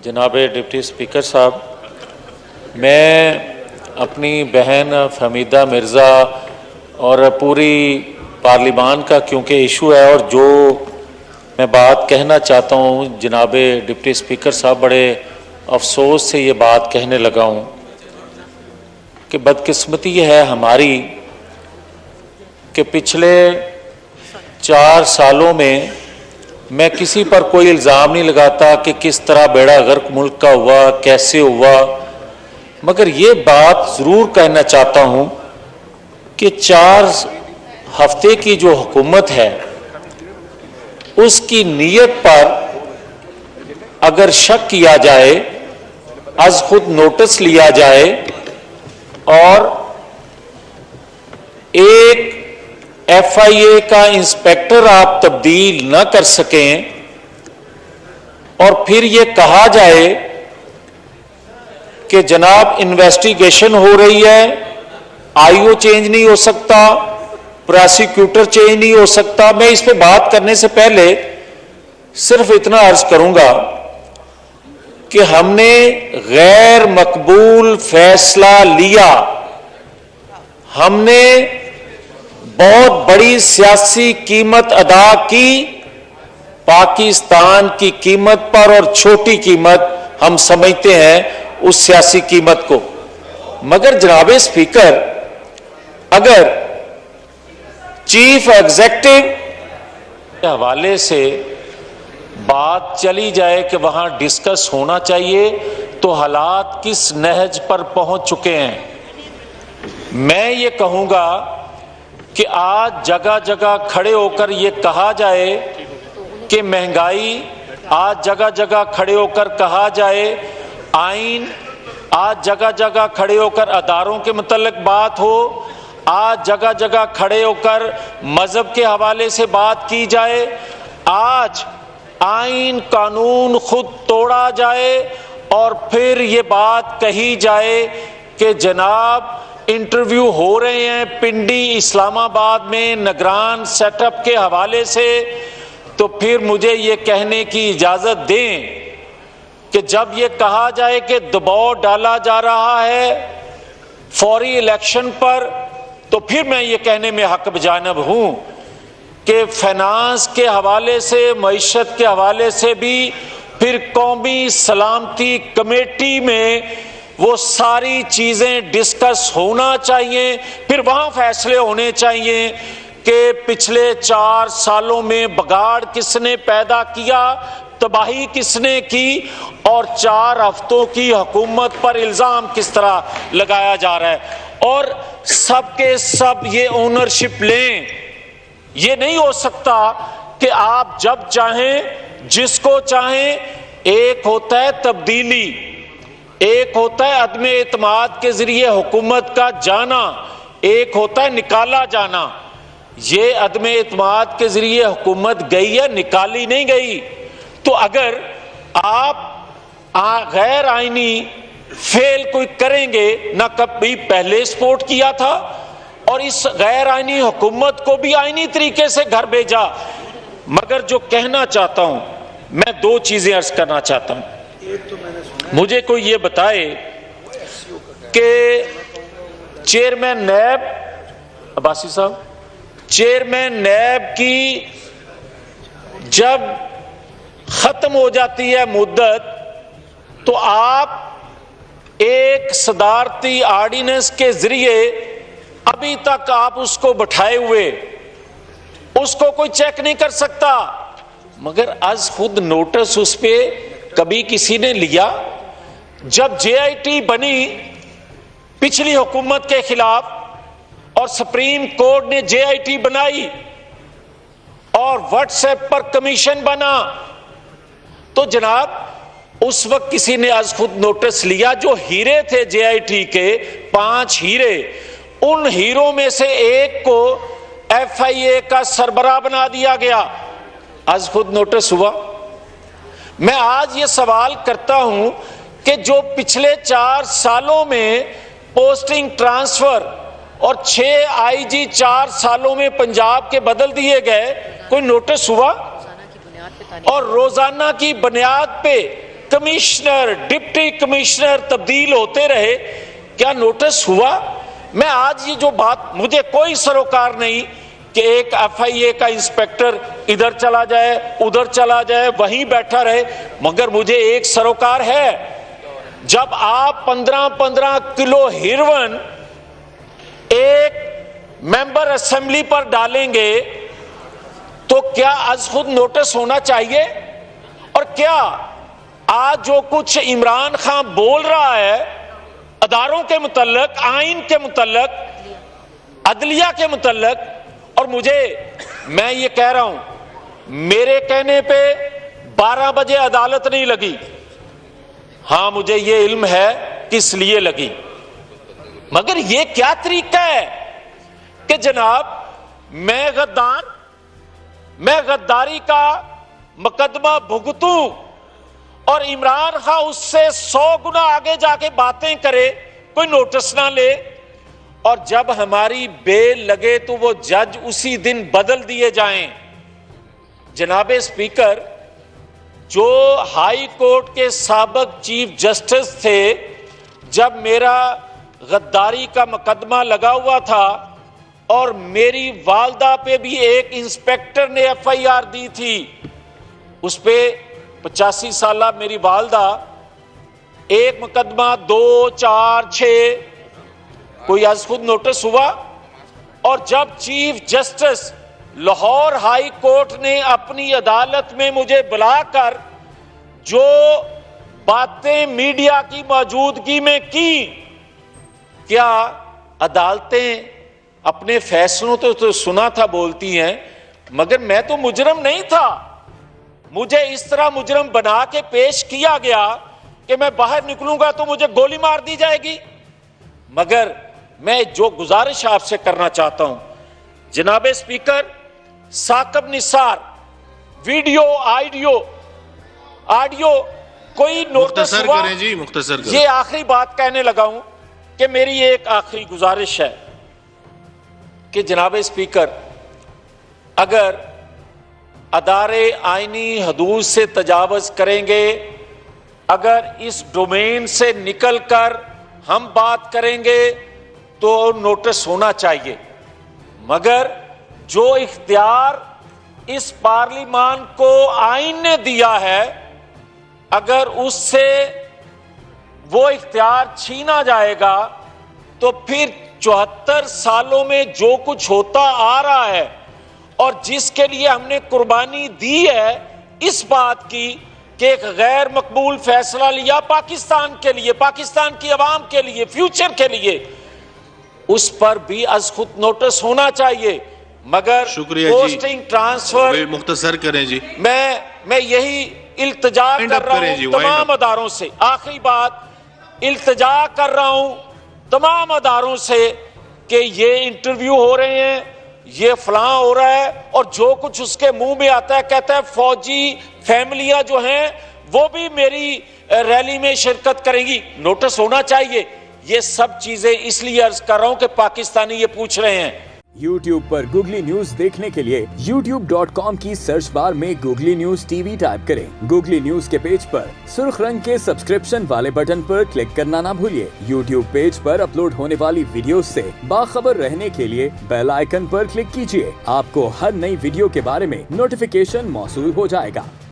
جناب deputy speaker صاحب، میں اپنی بہن فہمیدہ مرزا اور پوری پارلیمان کا کیونکہ ایشو ہے، اور جو میں بات کہنا چاہتا ہوں جناب ڈپٹی اسپیکر صاحب، بڑے افسوس سے یہ بات کہنے لگا ہوں کہ بدقسمتی یہ ہے ہماری کہ پچھلے 4 سالوں میں کسی پر کوئی الزام نہیں لگاتا کہ کس طرح بیڑا غرق ملک کا ہوا، کیسے ہوا، مگر یہ بات ضرور کہنا چاہتا ہوں کہ 4 ہفتے کی جو حکومت ہے اس کی نیت پر اگر شک کیا جائے، از خود نوٹس لیا جائے اور ایک ایف آئی اے کا انسپیکٹر آپ تبدیل نہ کر سکیں اور پھر یہ کہا جائے کہ جناب انویسٹیگیشن ہو رہی ہے، آئی او چینج نہیں ہو سکتا، پراسیکیوٹر چینج نہیں ہو سکتا۔ میں اس پہ بات کرنے سے پہلے صرف اتنا عرض کروں گا کہ ہم نے غیر مقبول فیصلہ لیا، ہم نے بہت بڑی سیاسی قیمت ادا کی، پاکستان کی قیمت پر، اور چھوٹی قیمت ہم سمجھتے ہیں اس سیاسی قیمت کو، مگر جناب اسپیکر اگر چیف ایگزیکٹو کے حوالے سے بات چلی جائے کہ وہاں ڈسکس ہونا چاہیے تو حالات کس نہج پر پہنچ چکے ہیں۔ میں یہ کہوں گا کہ آج جگہ جگہ کھڑے ہو کر یہ کہا جائے کہ مہنگائی، آج جگہ جگہ کھڑے ہو کر کہا جائے آئین، آج جگہ جگہ کھڑے ہو کر اداروں کے متعلق بات ہو، آج جگہ جگہ کھڑے ہو کر مذہب کے حوالے سے بات کی جائے، آج آئین قانون خود توڑا جائے اور پھر یہ بات کہی جائے کہ جناب انٹرویو ہو رہے ہیں پنڈی اسلام آباد میں نگران سیٹ اپ کے حوالے سے، تو پھر مجھے یہ کہنے کی اجازت دیں کہ جب یہ کہا جائے کہ دباؤ ڈالا جا رہا ہے فوری الیکشن پر، تو پھر میں یہ کہنے میں حق بجانب ہوں کہ فائنانس کے حوالے سے، معیشت کے حوالے سے بھی پھر قومی سلامتی کمیٹی میں وہ ساری چیزیں ڈسکس ہونا چاہیے، پھر وہاں فیصلے ہونے چاہیے کہ پچھلے 4 سالوں میں بگاڑ کس نے پیدا کیا، تباہی کس نے کی، اور 4 ہفتوں کی حکومت پر الزام کس طرح لگایا جا رہا ہے، اور سب کے سب یہ اونرشپ لیں۔ یہ نہیں ہو سکتا کہ آپ جب چاہیں جس کو چاہیں، ایک ہوتا ہے تبدیلی، ایک ہوتا ہے عدم اعتماد کے ذریعے حکومت کا جانا، ایک ہوتا ہے نکالا جانا۔ یہ عدم اعتماد کے ذریعے حکومت گئی ہے، نکالی نہیں گئی۔ تو اگر آپ غیر آئینی فیل کوئی کریں گے، نہ کبھی پہلے سپورٹ کیا تھا اور اس غیر آئینی حکومت کو بھی آئینی طریقے سے گھر بھیجا، مگر جو کہنا چاہتا ہوں، میں 2 چیزیں عرض کرنا چاہتا ہوں۔ مجھے کوئی یہ بتائے کہ چیئرمین نیب عباسی صاحب، چیئرمین نیب کی جب ختم ہو جاتی ہے مدت تو آپ ایک صدارتی آرڈیننس کے ذریعے ابھی تک آپ اس کو بٹھائے ہوئے، اس کو کوئی چیک نہیں کر سکتا، مگر از خود نوٹس اس پہ کبھی کسی نے لیا؟ جب جے آئی ٹی بنی پچھلی حکومت کے خلاف اور سپریم کورٹ نے جے آئی ٹی بنائی اور واٹس ایپ پر کمیشن بنا، تو جناب اس وقت کسی نے از خود نوٹس لیا؟ جو ہیرے تھے جے آئی ٹی کے 5 ہیرے، ان ہیروں میں سے ایک کو ایف آئی اے کا سربراہ بنا دیا گیا، از خود نوٹس ہوا؟ میں آج یہ سوال کرتا ہوں کہ جو پچھلے 4 سالوں میں پوسٹنگ ٹرانسفر اور 6 آئی جی 4 سالوں میں پنجاب کے بدل دیے گئے، کوئی نوٹس ہوا؟ اور روزانہ کی بنیاد پہ کمشنر ڈپٹی کمشنر تبدیل ہوتے رہے، کیا نوٹس ہوا؟ میں آج یہ جو بات، مجھے کوئی سروکار نہیں کہ ایک ایف آئی اے کا انسپیکٹر ادھر چلا جائے ادھر چلا جائے وہیں بیٹھا رہے، مگر مجھے ایک سروکار ہے، جب آپ 15 کلو ہیروئن ایک ممبر اسمبلی پر ڈالیں گے تو کیا از خود نوٹس ہونا چاہیے؟ اور کیا آج جو کچھ عمران خان بول رہا ہے اداروں کے متعلق، آئین کے متعلق، عدلیہ کے متعلق، اور میں یہ کہہ رہا ہوں، میرے کہنے پہ 12 بجے عدالت نہیں لگی، ہاں مجھے یہ علم ہے کس لیے لگی، مگر یہ کیا طریقہ ہے کہ جناب میں غداری کا مقدمہ بھگتوں اور عمران خان اس سے 100 گنا آگے جا کے باتیں کرے، کوئی نوٹس نہ لے، اور جب ہماری بیل لگے تو وہ جج اسی دن بدل دیے جائیں۔ جناب اسپیکر، جو ہائی کورٹ کے سابق چیف جسٹس تھے، جب میرا غداری کا مقدمہ لگا ہوا تھا اور میری والدہ پہ بھی ایک انسپیکٹر نے ایف آئی آر دی تھی، اس پہ 85 سالہ میری والدہ، ایک مقدمہ 2 4 6، کوئی از خود نوٹس ہوا؟ اور جب chief justice Lahore high court نے اپنی عدالت میں مجھے بلا کر جو باتیں میڈیا کی موجودگی میں کی، کیا عدالتیں اپنے فیصلوں تو سنا تھا بولتی ہیں، مگر میں تو مجرم نہیں تھا، مجھے اس طرح مجرم بنا کے پیش کیا گیا کہ میں باہر نکلوں گا تو مجھے گولی مار دی جائے گی۔ مگر میں جو گزارش آپ سے کرنا چاہتا ہوں جناب speaker, Saqib Nisar video audio کوئی نوٹس ہوا؟ مختصر کریں۔ یہ آخری بات کہنے لگا ہوں کہ میری ایک آخری گزارش ہے کہ جناب اسپیکر، اگر ادارے آئینی حدود سے تجاوز کریں گے، اگر اس ڈومین سے نکل کر ہم بات کریں گے تو نوٹس ہونا چاہیے، مگر جو اختیار اس پارلیمان کو آئین نے دیا ہے، اگر اس سے وہ اختیار چھینا جائے گا تو پھر 74 سالوں میں جو کچھ ہوتا آ رہا ہے اور جس کے لیے ہم نے قربانی دی ہے اس بات کی کہ ایک غیر مقبول فیصلہ لیا پاکستان کے لیے، پاکستان کی عوام کے لیے، فیوچر کے لیے، اس پر بھی از خود نوٹس ہونا چاہیے۔ مگر پوسٹنگ ٹرانسفر، مختصر کریں جی، میں یہی التجا کر رہا ہوں تمام اداروں سے، آخری بات التجا کر رہا ہوں تمام اداروں سے کہ یہ انٹرویو ہو رہے ہیں، یہ فلاں ہو رہا ہے، اور جو کچھ اس کے منہ میں آتا ہے کہتا ہے فوجی فیملیاں جو ہیں وہ بھی میری ریلی میں شرکت کریں گی، نوٹس ہونا چاہیے۔ یہ سب چیزیں اس لیے عرض کر رہا ہوں کہ پاکستانی یہ پوچھ رہے ہیں۔ یوٹیوب پر گوگلی نیوز دیکھنے کے لیے youtube.com کی سرچ بار میں googly news T V type کریں۔ گوگلی نیوز کے پیج پر سرخ رنگ کے سبسکرپشن والے بٹن پر کلک کرنا نہ بھولیے۔ یوٹیوب پیج پر اپلوڈ ہونے والی ویڈیوز سے باخبر رہنے کے لیے بیل آئیکن پر کلک کیجیے۔ آپ کو ہر نئی ویڈیو کے بارے میں نوٹیفیکیشن موصول ہو جائے گا۔